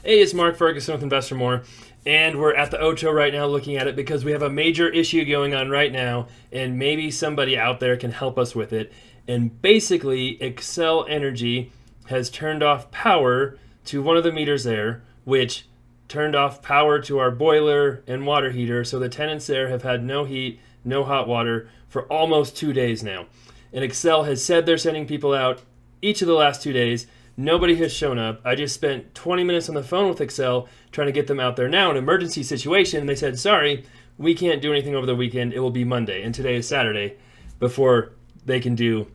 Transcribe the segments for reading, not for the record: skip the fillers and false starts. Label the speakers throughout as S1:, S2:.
S1: Hey, it's Mark Ferguson with Investor More, and we're at the Ocho right now looking at it because we have a major issue going on right now, and maybe somebody out there can help us with it. And basically, Xcel Energy has turned off power to one of the meters there, which turned off power to our boiler and water heater, so the tenants there have had no heat, no hot water for almost 2 days now. And Xcel has said they're sending people out each of the last 2 days. Nobody has shown up. I just spent 20 minutes on the phone with Xcel trying to get them out there now, an emergency situation, and they said, sorry, we can't do anything over the weekend. It will be Monday, and today is Saturday, before they can do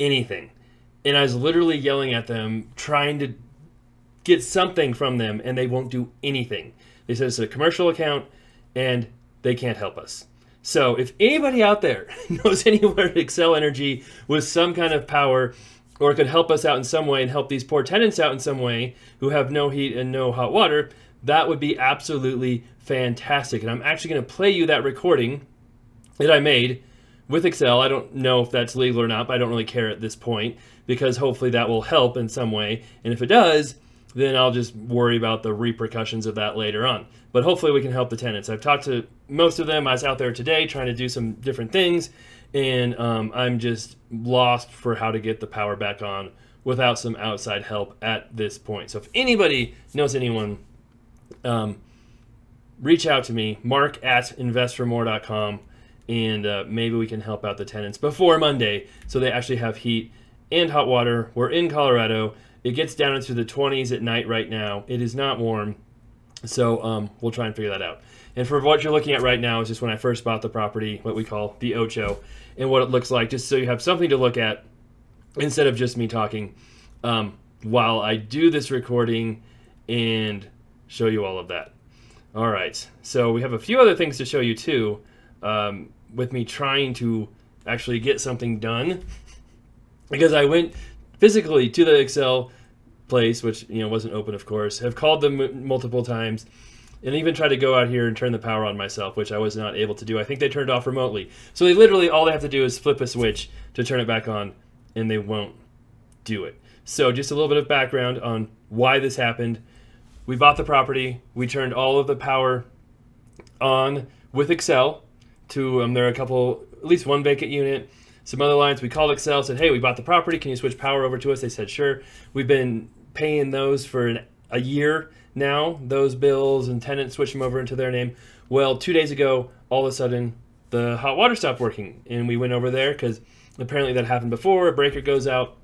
S1: anything. And I was literally yelling at them, trying to get something from them, and they won't do anything. They said it's a commercial account, and they can't help us. So if anybody out there knows anywhere at Xcel Energy with some kind of power or could help us out in some way and help these poor tenants out in some way who have no heat and no hot water, that would be absolutely fantastic. And I'm actually going to play you that recording that I made with Xcel. I don't know if that's legal or not, but I don't really care at this point because hopefully that will help in some way. And if it does, then I'll just worry about the repercussions of that later on. But hopefully we can help the tenants. I've talked to most of them. I was out there today trying to do some different things, and I'm just lost for how to get the power back on without some outside help at this point. So if anybody knows anyone, reach out to me, mark@investformore.com, and maybe we can help out the tenants before Monday so they actually have heat and hot water. We're in Colorado. It gets down into the 20s at night right now. It is not warm, so we'll try and figure that out. And for what you're looking at right now is just when I first bought the property, what we call the Ocho, and what it looks like, just so you have something to look at instead of just me talking while I do this recording and show you all of that. All right, so we have a few other things to show you too with me trying to actually get something done because I went physically to the Xcel place, which wasn't open, of course. Have called them multiple times, and even tried to go out here and turn the power on myself, which I was not able to do. I think they turned it off remotely. So they literally all they have to do is flip a switch to turn it back on, and they won't do it. So just a little bit of background on why this happened. We bought the property. We turned all of the power on with Xcel to there are a couple, at least one vacant unit. Some other lines. We called Xcel, said, hey, we bought the property. Can you switch power over to us? They said, sure. We've been paying those for a year now, those bills, and tenants switch them over into their name. Well, 2 days ago, all of a sudden, the hot water stopped working. And we went over there because apparently that happened before. A breaker goes out.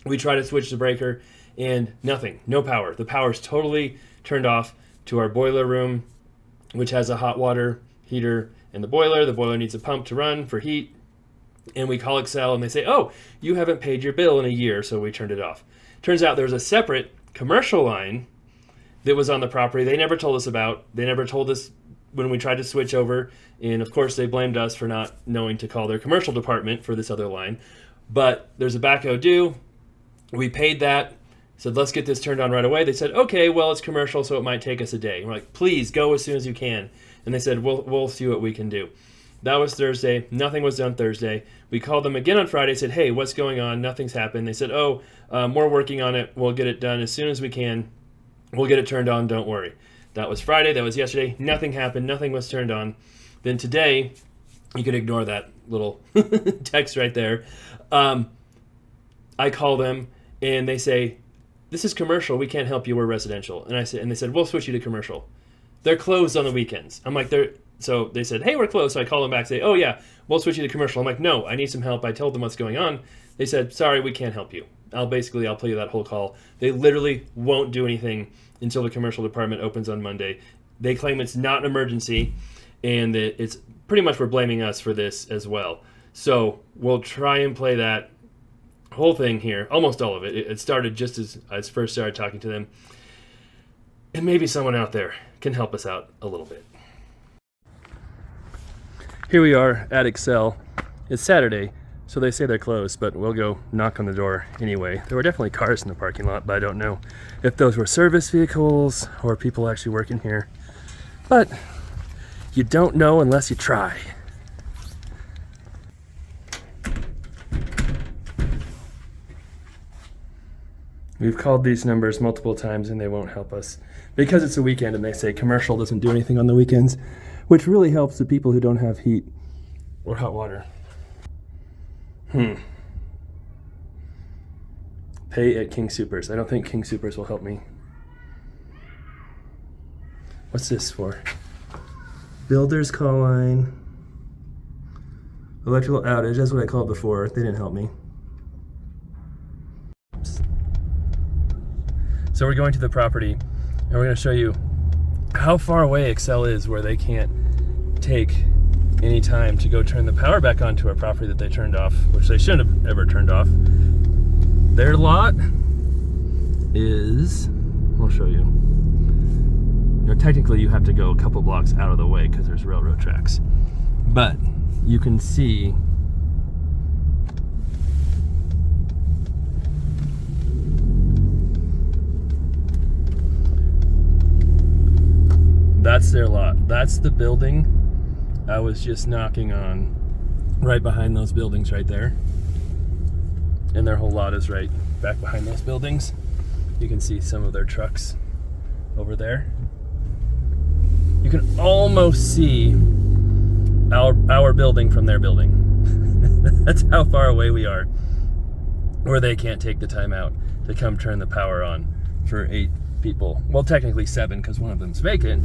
S1: We try to switch the breaker, and nothing. No power. The power's totally turned off to our boiler room, which has a hot water heater in the boiler. The boiler needs a pump to run for heat. And we call Xcel and they say, oh, you haven't paid your bill in a year, so we turned it off. Turns out there's a separate commercial line that was on the property they never told us about. They never told us when we tried to switch over. And of course, they blamed us for not knowing to call their commercial department for this other line. But there's a backhoe due. We paid that. Said, let's get this turned on right away. They said, okay, well, it's commercial, so it might take us a day. We're like, please go as soon as you can. And they said, we'll see what we can do. That was Thursday. Nothing was done Thursday. We called them again on Friday, said, hey, what's going on? Nothing's happened. They said, we're working on it. We'll get it done as soon as we can. We'll get it turned on. Don't worry. That was Friday. That was yesterday. Nothing happened. Nothing was turned on. Then today, you can ignore that little text right there. I call them, and they say, this is commercial. We can't help you. We're residential. And they said, we'll switch you to commercial. They're closed on the weekends. I'm like, So they said, hey, we're closed. So I call them back, say, oh, yeah, we'll switch you to commercial. I'm like, no, I need some help. I told them what's going on. They said, sorry, we can't help you. I'll play you that whole call. They literally won't do anything until the commercial department opens on Monday. They claim it's not an emergency, and that it's pretty much we're blaming us for this as well. So we'll try and play that whole thing here, almost all of it. It started just as I first started talking to them. And maybe someone out there can help us out a little bit. Here we are at Xcel. It's Saturday, so they say they're closed, but we'll go knock on the door anyway. There were definitely cars in the parking lot, but I don't know if those were service vehicles or people actually working here. But you don't know unless you try. We've called these numbers multiple times and they won't help us because it's a weekend and they say commercial doesn't do anything on the weekends, which really helps the people who don't have heat or hot water. Pay at King Soopers. I don't think King Soopers will help me. What's this for? Builder's call line. Electrical outage, that's what I called before. They didn't help me. Oops. So we're going to the property and we're going to show you how far away Xcel is where they can't take any time to go turn the power back on to our property that they turned off, which they shouldn't have ever turned off. Their lot is, I'll show you. You know, technically you have to go a couple blocks out of the way because there's railroad tracks. But you can see that's their lot. That's the building I was just knocking on, right behind those buildings right there. And their whole lot is right back behind those buildings. You can see some of their trucks over there. You can almost see our building from their building. That's how far away we are, where they can't take the time out to come turn the power on for 8 people. Well, technically 7 because one of them's vacant.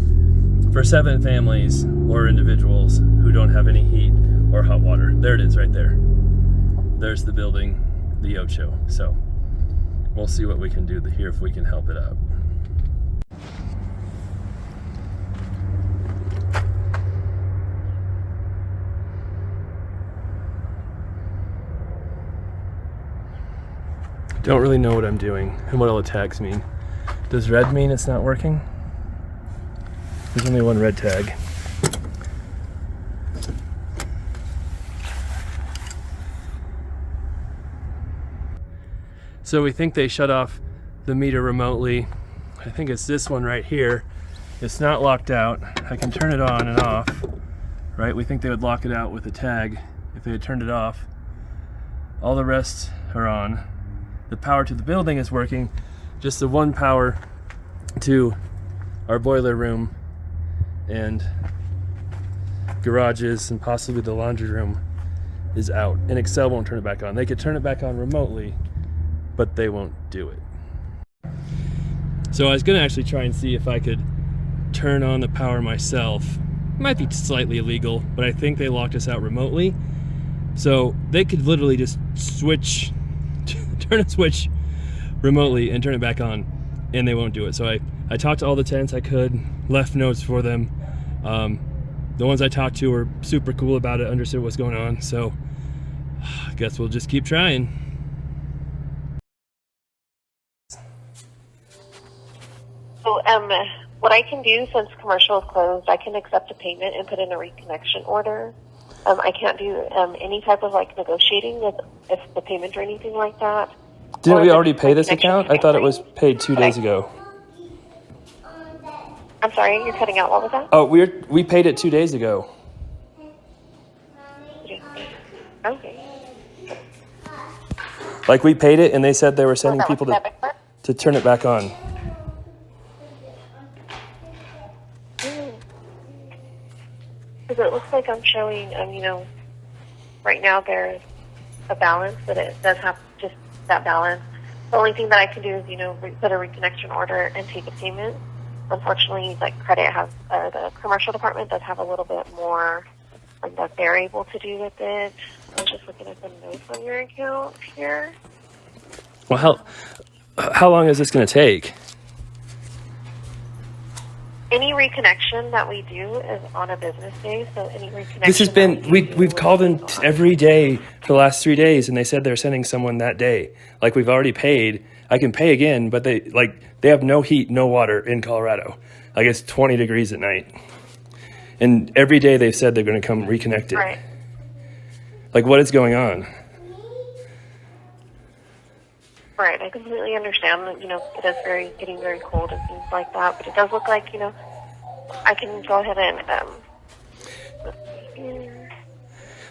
S1: For 7 families or individuals who don't have any heat or hot water. There it is right there. There's the building, the Ocho. So we'll see what we can do here if we can help it out. Don't really know what I'm doing and what all the tags mean. Does red mean it's not working? There's only one red tag. So we think they shut off the meter remotely. I think it's this one right here. It's not locked out. I can turn it on and off, right? We think they would lock it out with a tag if they had turned it off. All the rest are on. The power to the building is working. Just the one power to our boiler room and garages and possibly the laundry room is out. And Xcel won't turn it back on. They could turn it back on remotely, but they won't do it. So I was gonna actually try and see if I could turn on the power myself. It might be slightly illegal, but I think they locked us out remotely. So they could literally just switch, turn a switch remotely and turn it back on, and they won't do it. So I talked to all the tenants I could, left notes for them. The ones I talked to were super cool about it, understood what's going on. So I guess we'll just keep trying.
S2: So what I can do, since commercial is closed, I can accept a payment and put in a reconnection order. I can't do any type of like negotiating if the payment or anything like that.
S1: Didn't we already pay this account? I thought it was paid 2 days ago.
S2: I'm sorry, you're cutting out. What was that?
S1: Oh, we paid it 2 days ago.
S2: Okay.
S1: Like we paid it and they said they were sending people to turn it back on.
S2: Because it looks like I'm showing, right now there's a balance, but it does have just that balance. The only thing that I can do is, put a reconnection order and take a payment. Unfortunately, like the commercial department does have a little bit more that they're able to do with it. I was just looking at the notes on your account here.
S1: Well, how long is this going to take?
S2: Any reconnection that we do is on a business day, so any reconnection.
S1: This has been we've called in every day for the last 3 days, and they said they're sending someone that day. Like we've already paid. I can pay again, but they have no heat, no water in Colorado. Like it's 20 degrees at night, and every day they've said they're going to come reconnect it.
S2: Right.
S1: Like what is going on?
S2: Right, I completely understand that, it is getting very cold and things like that, but it does look like, I can go ahead and, let's see here.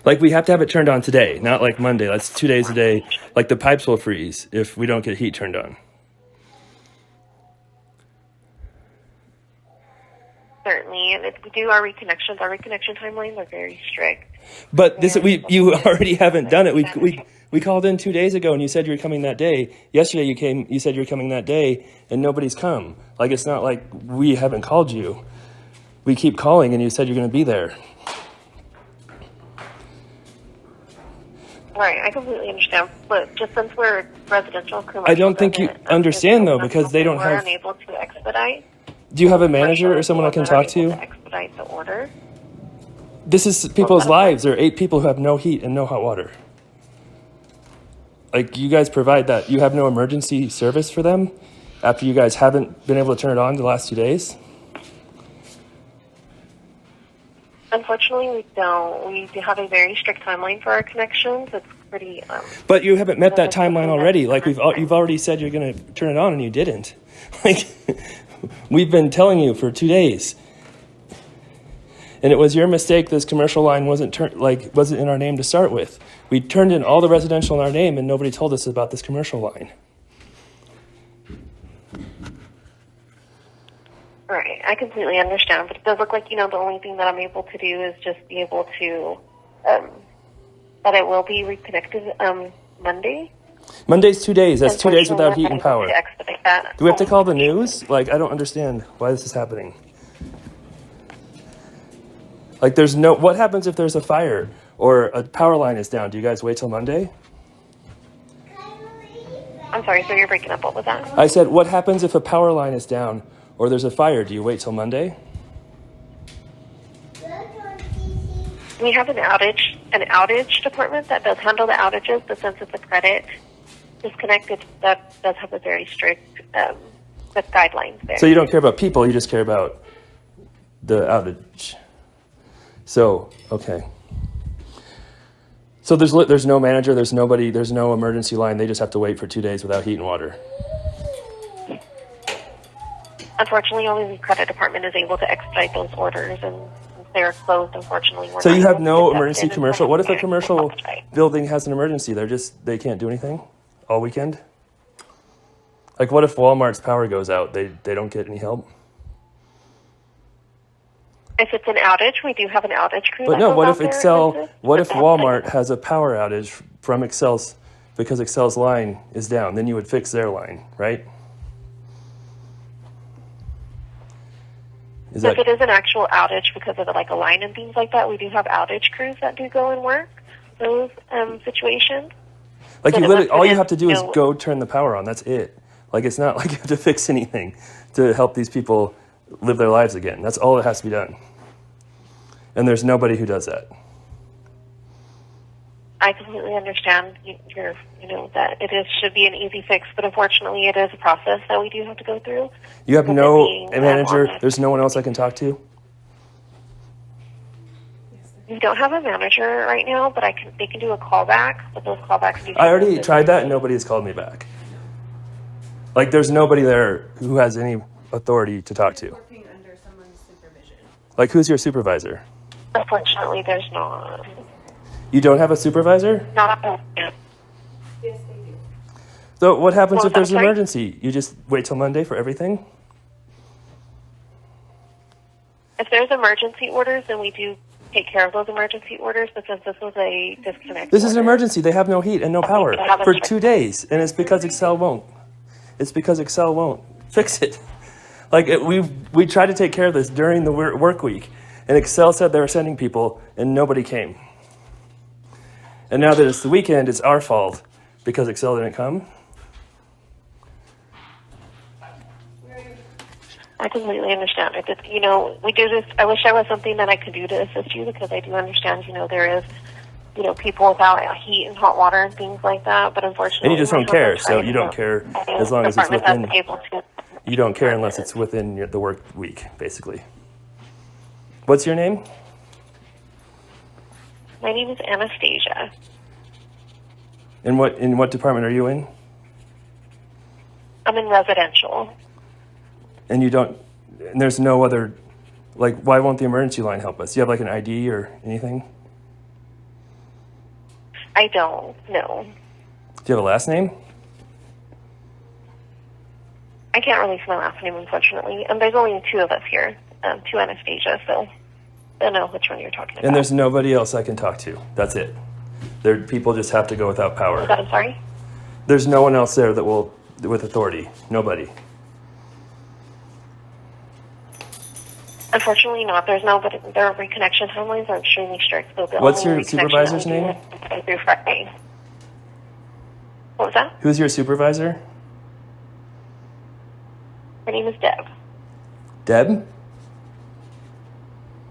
S1: Like we have to have it turned on today, not like Monday. That's 2 days a day. Like the pipes will freeze if we don't get heat turned on.
S2: Certainly, and if we do our reconnections, our reconnection timelines are very strict.
S1: But you already haven't done it. We called in 2 days ago, and you said you were coming that day. Yesterday you said you were coming that day, and nobody's come. Like, it's not like we haven't called you. We keep calling, and you said you're going to be there.
S2: Right, I completely understand. But just since we're residential,
S1: I don't think you understand, though, because they don't
S2: we're
S1: have...
S2: unable to expedite.
S1: Do you have a manager or someone I can talk to?
S2: Expedite the order.
S1: This is people's lives. There are 8 people who have no heat and no hot water. Like, you guys provide that. You have no emergency service for them after you guys haven't been able to turn it on the last 2 days?
S2: Unfortunately, we don't. We do have a very strict timeline for our connections. It's pretty...
S1: But you haven't met that timeline already. Like, you've already said you're going to turn it on, and you didn't. Like, we've been telling you for 2 days. And it was your mistake this commercial line wasn't in our name to start with. We turned in all the residential in our name, and nobody told us about this commercial line.
S2: Right, I completely understand, but it does look like, the only thing that I'm able to do is just be able to, that it will be reconnected Monday.
S1: Monday's 2 days. That's 2 days without heat and power.
S2: To expedite that.
S1: Do we have to call the news? Like, I don't understand why this is happening. Like, what happens if there's a fire or a power line is down? Do you guys wait till Monday?
S2: I'm sorry, so you're breaking up. What was that?
S1: I said, what happens if a power line is down or there's a fire? Do you wait till Monday?
S2: We have an outage department that does handle the outages, but since it's a credit disconnected, that does have a very strict guidelines there.
S1: So you don't care about people, you just care about the outage. So, okay. So there's no manager, there's nobody, there's no emergency line. They just have to wait for 2 days without heat and water.
S2: Unfortunately, only the credit department is able to expedite those orders, and since they're closed, unfortunately, we're
S1: So
S2: not
S1: you have
S2: able
S1: no
S2: to get
S1: emergency
S2: that in
S1: commercial? What if a commercial
S2: expedite.
S1: building has an emergency? They can't do anything all weekend? Like, what if Walmart's power goes out? They don't get any help?
S2: If it's an outage, we do have an outage crew.
S1: But no, what if Walmart has a power outage from Xcel's because Xcel's line is down? Then you would fix their line, right?
S2: If it is an actual outage because of like a line and things like that, we do have outage crews that do go and work those situations.
S1: Like, you literally, all you have to do is go turn the power on. That's it. Like, it's not like you have to fix anything to help these people live their lives again. That's all that has to be done. And there's nobody who does that.
S2: I completely understand that it should be an easy fix, but unfortunately it is a process that we do have to go through.
S1: You have no manager? There's no one else I can talk to?
S2: We don't have a manager right now, but they can do a callback, but those callbacks do...
S1: I already tried that, and nobody has called me back. Like, there's nobody there who has any authority to talk to.
S3: Working under someone's supervision.
S1: Like, who's your supervisor?
S2: Unfortunately, there's not.
S1: You don't have a supervisor?
S2: Not a...
S3: Yes, they do.
S1: So what happens if there's an
S2: sorry?
S1: emergency? You just wait till Monday for everything?
S2: If there's emergency orders, then we do take care of those emergency orders, but since this was a disconnect...
S1: This is an emergency. They have no heat and no power for 2 days, and it's because Xcel won't. It's because Xcel won't fix it. Like, we tried to take care of this during the work week, and Xcel said they were sending people, and nobody came. And now that it's the weekend, it's our fault because Xcel didn't come.
S2: I completely understand. We do this. I wish there was something that I could do to assist you because I do understand, there is, people without heat and hot water and things like that. But unfortunately,
S1: And you just don't care. So you don't care as long as it's within. You don't care unless it's within the work week, basically. What's your name?
S2: My name is Anastasia.
S1: In what department are you in?
S2: I'm in residential.
S1: And and there's no other, like, why won't the emergency line help us? Do you have like an ID or anything?
S2: I don't, no.
S1: Do you have a last name?
S2: I can't release my last name, unfortunately. And there's only 2 of us here. to Anastasia, so I know which one you're talking about.
S1: And there's nobody else I can talk to. That's it. People just have to go without power.
S2: I'm sorry?
S1: There's no one else there that will, with authority. Nobody.
S2: Unfortunately not. There's no, but their reconnection timelines are extremely strict. So
S1: What's your supervisor's name?
S2: Through Friday. What was that?
S1: Who's your supervisor?
S2: Her name is Deb.
S1: Deb?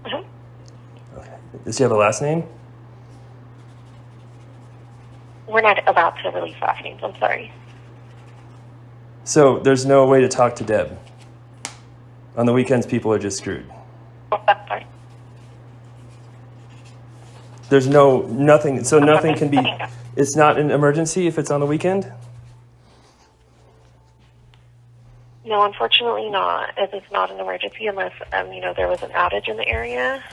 S2: Uh-huh.
S1: Okay. Does she have a last name?
S2: We're not about to release last names. I'm sorry.
S1: So there's no way to talk to Deb. On the weekends, people are just screwed.
S2: Oh, that's sorry.
S1: There's nothing, so nothing can be, it's not an emergency if it's on the weekend?
S2: No, unfortunately not. As it's not an emergency unless, there was an outage in the area.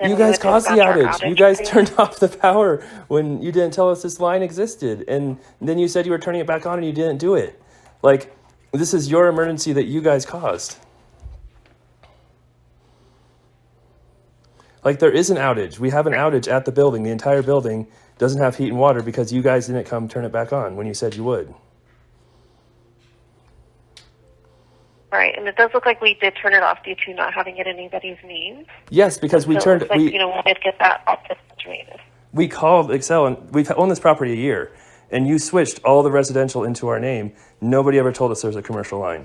S2: Then
S1: You
S2: we
S1: guys
S2: would
S1: caused the
S2: dispatch our
S1: outage. You guys
S2: crew.
S1: turned off the power when you didn't tell us this line existed. And then you said you were turning it back on and you didn't do it. Like, this is your emergency that you guys caused. Like, there is an outage. We have an outage at the building. The entire building doesn't have heat and water because you guys didn't come turn it back on when you said you would.
S2: All right, and it does look like we did turn it off due to not having it in anybody's names.
S1: Yes, because we
S2: So
S1: turned
S2: it looks like, we did get that off the situated.
S1: we called Xcel, and we've owned this property a year, and you switched all the residential into our name. Nobody ever told us there was a commercial line.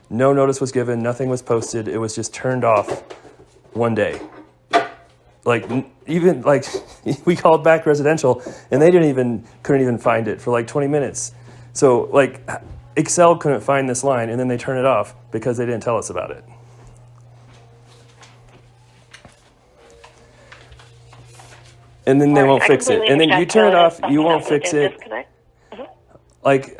S1: No notice was given. Nothing was posted. It was just turned off one day. Like, even like we called back residential, and they couldn't even find it for like 20 minutes. So like Xcel couldn't find this line, and then they turn it off because they didn't tell us about it. And then they won't fix it. And then you turn it off, you won't fix it. Like,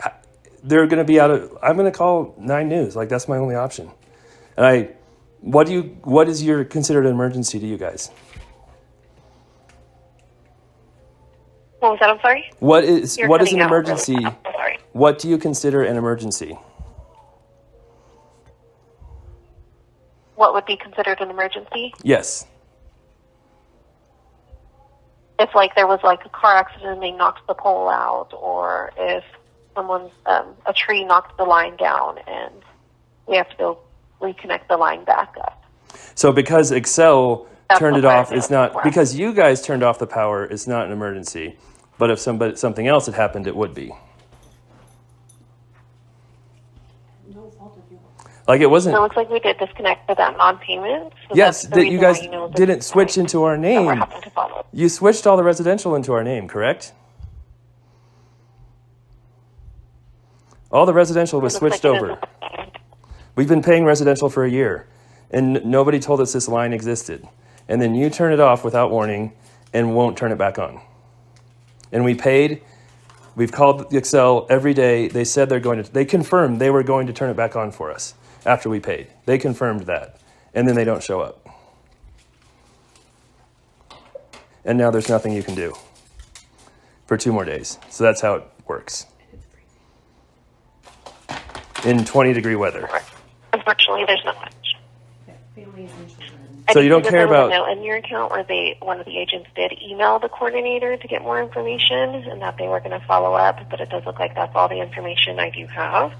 S1: they're going to be I'm going to call 9 News. Like, that's my only option. And what is your considered an emergency to you guys?
S2: What was that? I'm sorry?
S1: What is
S2: You're
S1: an
S2: cutting out really
S1: emergency?
S2: fast. I'm sorry.
S1: What do you consider an emergency?
S2: What would be considered an emergency?
S1: Yes.
S2: If like there was like a car accident and they knocked the pole out, or if a tree knocked the line down and we have to go reconnect the line back up.
S1: So because Xcel turned it off, it's not,
S2: for.
S1: because you guys turned off the power, it's not an emergency. But if something else had happened, it would be.
S3: No fault of yours.
S1: Like, it wasn't.
S2: So it looks like we did disconnect for that non-payment. So
S1: Yes,
S2: that's the
S1: that you
S2: reason
S1: guys
S2: why, this
S1: didn't switch into our
S2: that
S1: name.
S2: we're having to follow.
S1: You switched all the residential into our name, correct? All the residential was
S2: It looks
S1: switched
S2: like it
S1: over.
S2: is-
S1: We've been paying residential for a year, and nobody told us this line existed. And then you turn it off without warning and won't turn it back on. And we paid. We've called Xcel every day. They said they confirmed they were going to turn it back on for us after we paid. They confirmed that. And then they don't show up. And now there's nothing you can do for 2 more days. So that's how it works. In 20-degree weather.
S2: Unfortunately, there's not much.
S3: Yeah, families and children.
S1: So you don't
S2: I think
S1: care
S2: that there was
S1: about-
S2: a note in your account where one of the agents did email the coordinator to get more information, and that they were going to follow up. But it does look like that's all the information I do have.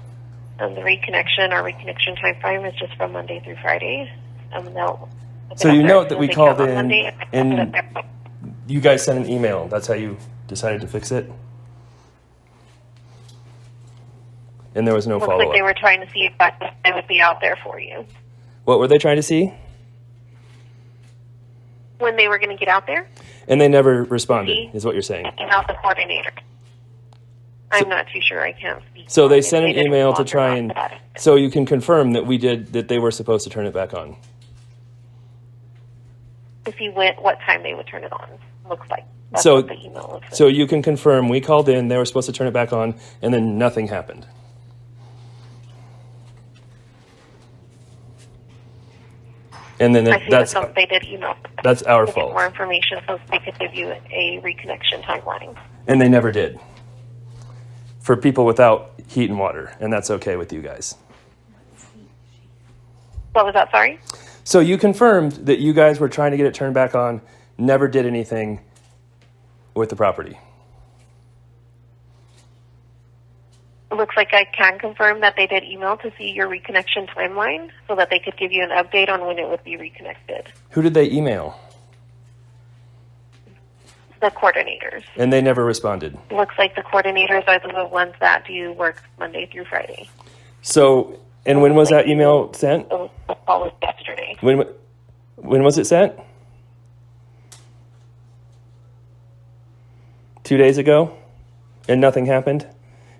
S2: The our reconnection time frame is just from Monday through Friday.
S1: So you know that we called in
S2: Monday,
S1: and you guys sent an email. That's how you decided to fix it? And there was no
S2: looks
S1: follow-up.
S2: like they were trying to see if they would be out there for you.
S1: What were they trying to see?
S2: When they were going to get out there,
S1: And they never responded,
S2: See?
S1: is what you're saying.
S2: email the coordinator. I'm not too sure. I can't speak.
S1: So
S2: on
S1: they
S2: if
S1: sent an
S2: did
S1: email to
S2: respond or
S1: try
S2: not
S1: and,
S2: to that.
S1: so you can confirm that that they were supposed to turn it back on.
S2: To see what time they would turn it on. Looks like. That's
S1: So-
S2: what the email looks like.
S1: So you can confirm we called in, they were supposed to turn it back on, and then nothing happened. And then
S2: I see that they did email.
S1: that's our
S2: to get
S1: fault.
S2: more information so they could give you a reconnection timeline.
S1: And they never did. For people without heat and water, and that's okay with you guys.
S2: What was that? Sorry.
S1: So you confirmed that you guys were trying to get it turned back on, never did anything with the property.
S2: It looks like I can confirm that they did email to see your reconnection timeline so that they could give you an update on when it would be reconnected.
S1: Who did they email?
S2: The coordinators.
S1: And they never responded.
S2: It looks like the coordinators are the ones that do work Monday through Friday.
S1: So, and when was that email sent?
S2: The call was yesterday.
S1: When was it sent? 2 days ago? And nothing happened?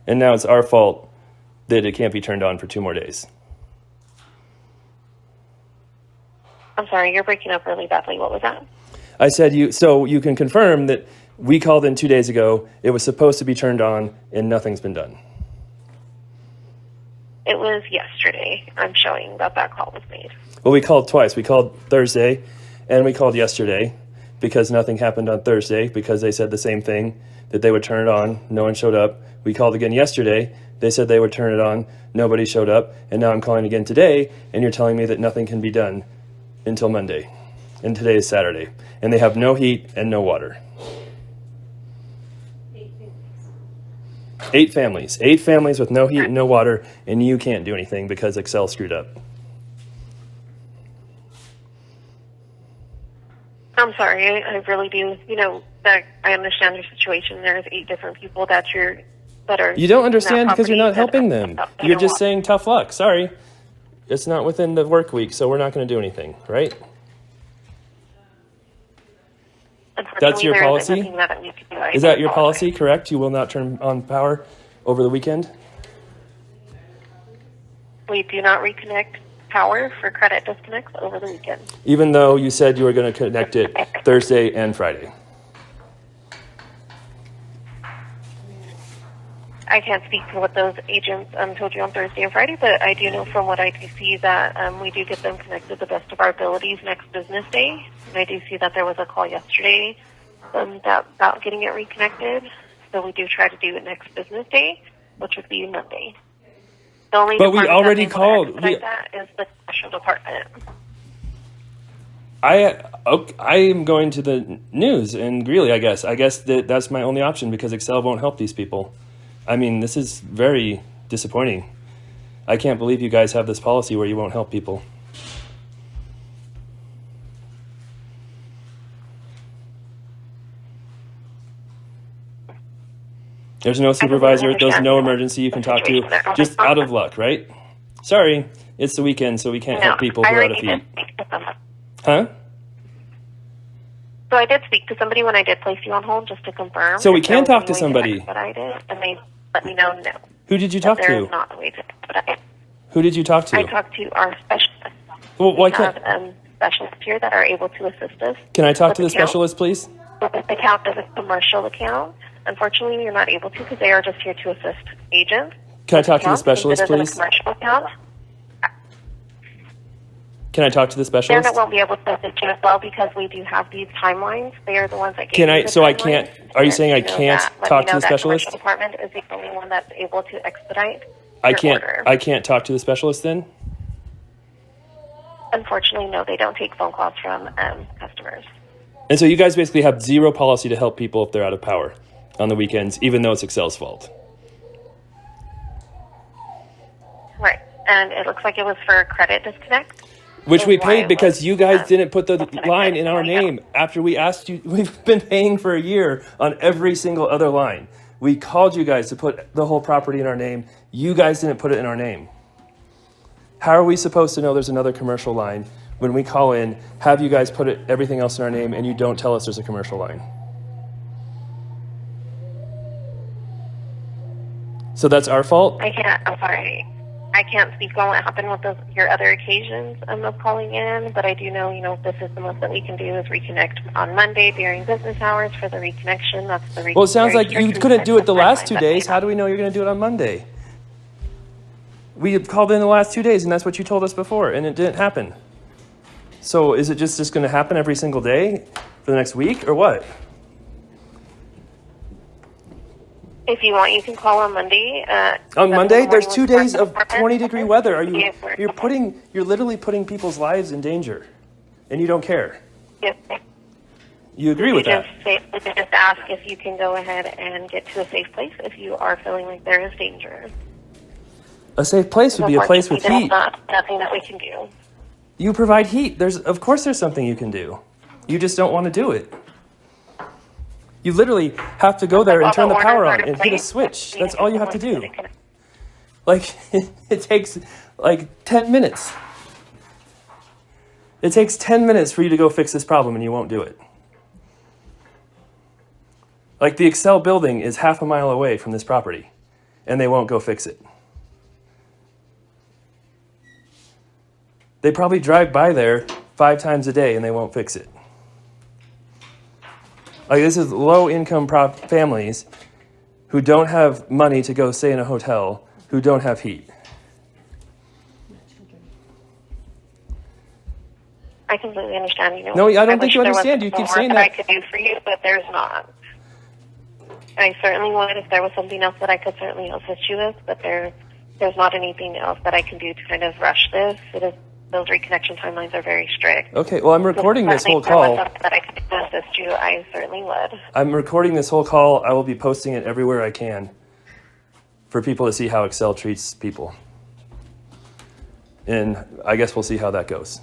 S1: And now it's our fault that it can't be turned on for 2 more days.
S2: I'm sorry, you're breaking up really badly. What was that?
S1: I said so you can confirm that we called in 2 days ago, it was supposed to be turned on, and nothing's been done.
S2: It was yesterday. I'm showing that call was made.
S1: Well, we called twice. We called Thursday, and we called yesterday, because nothing happened on Thursday, because they said the same thing, that they would turn it on. No one showed up. We called again yesterday. They said they would turn it on. Nobody showed up. And now I'm calling again today, and you're telling me that nothing can be done until Monday. And today is Saturday. And they have no heat and no water. 8 families. 8 families with no heat and no water, and you can't do anything because Xcel screwed up.
S2: I'm sorry, I really do. That I understand your situation. There's 8 different people that are.
S1: You don't understand because you're not helping them.
S2: that
S1: You're
S2: don't
S1: just
S2: want-
S1: saying tough luck. Sorry. It's not within the work week, so we're not going to do anything, right? That's your
S2: Unfortunately,
S1: policy?
S2: there isn't nothing that we can do. I
S1: Is that your
S2: apologize.
S1: policy, correct? You will not turn on power over the weekend?
S2: We do not reconnect power for credit disconnects over the weekend.
S1: Even though you said you were going to connect it Thursday and Friday.
S2: I can't speak to what those agents told you on Thursday and Friday, but I do know from what I do see that we do get them connected the best of our abilities next business day. And I do see that there was a call yesterday about getting it reconnected. So we do try to do it next business day, which would be Monday. The only
S1: But we
S2: department
S1: already
S2: that they want to
S1: called.
S2: expedite that is the special department.
S1: I am going to the news and Greeley, I guess. I guess that's my only option because Xcel won't help these people. I mean, this is very disappointing. I can't believe you guys have this policy where you won't help people. There's no supervisor, there's no emergency you can talk to. Just out of luck, right? Sorry, it's the weekend, so we can't help people who are out of heat. Huh?
S2: So I did speak to somebody when I did place you on hold just to confirm.
S1: So we
S2: if there
S1: can
S2: was
S1: talk
S2: any
S1: to
S2: way
S1: somebody.
S2: expedite it, and they let me know no.
S1: Who did you
S2: that
S1: talk
S2: there is
S1: to?
S2: not a way to expedite.
S1: Who did you talk to?
S2: I talked to our specialists.
S1: Well, why
S2: We have
S1: can't?
S2: specialists here that are able to assist us.
S1: Can I talk
S2: with
S1: to the
S2: account.
S1: specialist, please?
S2: This account is a commercial account. Unfortunately, you're not able to because they are just here to assist agents.
S1: Can I talk to the
S2: Account,
S1: specialist,
S2: since it
S1: please?
S2: is a commercial account.
S1: Can I talk to the
S2: They're
S1: specialist?
S2: not won't be able to assist you as well because we do have these timelines. They are the ones that gave
S1: Can
S2: you
S1: I?
S2: the
S1: So I
S2: timelines.
S1: can't. Are you saying I
S2: Let me know
S1: can't
S2: that. Let
S1: talk
S2: me
S1: to
S2: know
S1: the
S2: that
S1: specialist?
S2: Commercial department is the only one that's able to expedite.
S1: I
S2: your
S1: can't.
S2: order.
S1: I can't talk to the specialist then.
S2: Unfortunately, no, they don't take phone calls from customers.
S1: And so you guys basically have zero policy to help people if they're out of power on the weekends, even though it's Xcel's fault.
S2: Right. And it looks like it was for credit disconnect.
S1: Which we
S2: Is why
S1: paid
S2: it
S1: because
S2: was,
S1: you guys didn't put the
S2: disconnected.
S1: line in our name after we asked you. We've been paying for a year on every single other line. We called you guys to put the whole property in our name. You guys didn't put it in our name. How are we supposed to know there's another commercial line when we call in, have you guys put everything else in our name, and you don't tell us there's a commercial line? So that's our fault?
S2: I'm sorry. I can't speak on what happened with your other occasions of calling in, but I do know, this is the most that we can do is reconnect on Monday during business hours for the reconnection. That's the
S1: Well, it sounds like you
S2: restriction
S1: couldn't do it the last 2
S2: timeline
S1: days.
S2: that
S1: How do we know you're going to do it on Monday? We had called in the last 2 days, and that's what you told us before, and it didn't happen. So is it just going to happen every single day for the next week, or what?
S2: If you want, you can call on Monday.
S1: On Monday, there's 2 days of
S2: Department.
S1: 20-degree weather. You're literally putting people's lives in danger, and you don't care.
S2: Yes.
S1: You agree with that?
S2: You can just ask if you can go ahead and get to a safe place if you are feeling like there is danger.
S1: A safe place would be a place with heat.
S2: There's nothing that we can do.
S1: You provide heat. Of course there's something you can do. You just don't want to do it. You literally have to go there and turn the power on and hit a switch. That's all you have to do. Like, it takes like 10 minutes. It takes 10 minutes for you to go fix this problem, and you won't do it. Like, the Xcel building is half a mile away from this property, and they won't go fix it. They probably drive by there 5 times a day, and they won't fix it. Like, this is low-income families who don't have money to go stay in a hotel, who don't have heat.
S2: I completely understand.
S1: No, I don't think you understand. You keep saying that.
S2: I could do for you, but there's not. I certainly would if there was something else that I could certainly assist you with, but there's not anything else that I can do to kind of rush this. Those reconnection timelines are very strict.
S1: Okay, well, I'm recording this whole call.
S2: If there was something that I could do to assist you, I certainly would.
S1: I'm recording this whole call. I will be posting it everywhere I can for people to see how Xcel treats people. And I guess we'll see how that goes.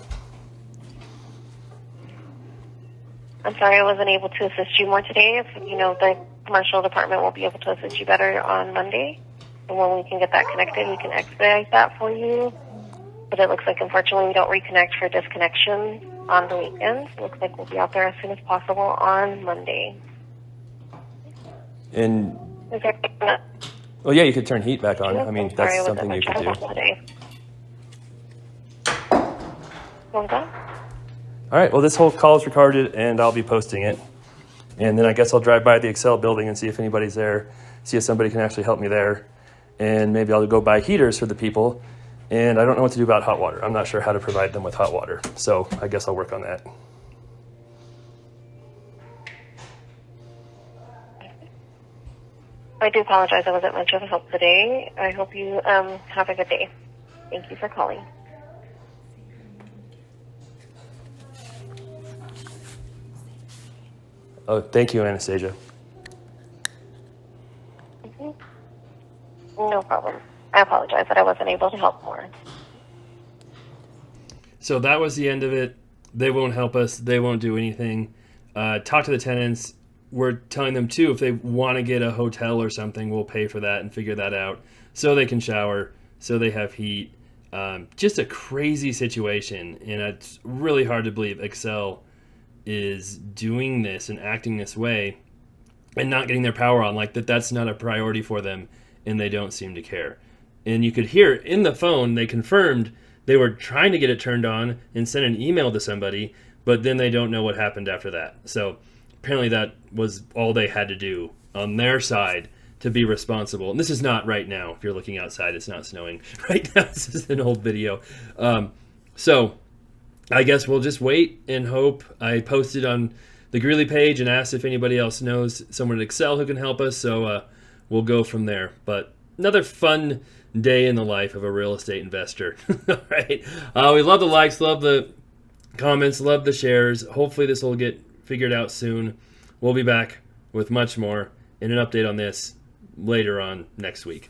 S2: I'm sorry I wasn't able to assist you more today. If the commercial department will be able to assist you better on Monday. And when we can get that connected, we can expedite that for you. But it looks like, unfortunately, we don't reconnect for disconnection on the weekends. It looks like we'll be out there as soon as possible on Monday.
S1: And
S2: Is there anything that
S1: well, yeah, you could turn heat back on. I mean,
S2: I'm sorry,
S1: that's
S2: I
S1: something you
S2: wasn't
S1: could do.
S2: much today. What was that?
S1: All right, well, this whole call is recorded, and I'll be posting it. And then I guess I'll drive by the Xcel building and see if anybody's there, see if somebody can actually help me there. And maybe I'll go buy heaters for the people. And I don't know what to do about hot water. I'm not sure how to provide them with hot water. So I guess I'll work on that.
S2: I do apologize. I wasn't much of a help today. I hope you have a good day. Thank you for calling.
S1: Oh, thank you, Anastasia.
S2: No problem. I apologize that I wasn't able to help more.
S1: So that was the end of it. They won't help us. They won't do anything. Talk to the tenants. We're telling them, too, if they want to get a hotel or something, we'll pay for that and figure that out so they can shower, so they have heat. Just a crazy situation, and it's really hard to believe Xcel is doing this and acting this way and not getting their power on, like that's not a priority for them, and they don't seem to care. And you could hear in the phone, they confirmed they were trying to get it turned on and send an email to somebody, but then they don't know what happened after that. So apparently that was all they had to do on their side to be responsible. And this is not right now. If you're looking outside, it's not snowing right now. This is an old video. So I guess we'll just wait and hope. I posted on the Greeley page and asked if anybody else knows someone at Xcel who can help us. So we'll go from there. But another fun day in the life of a real estate investor. All right. We love the likes, love the comments, love the shares. Hopefully this will get figured out soon. We'll be back with much more and an update on this later on next week.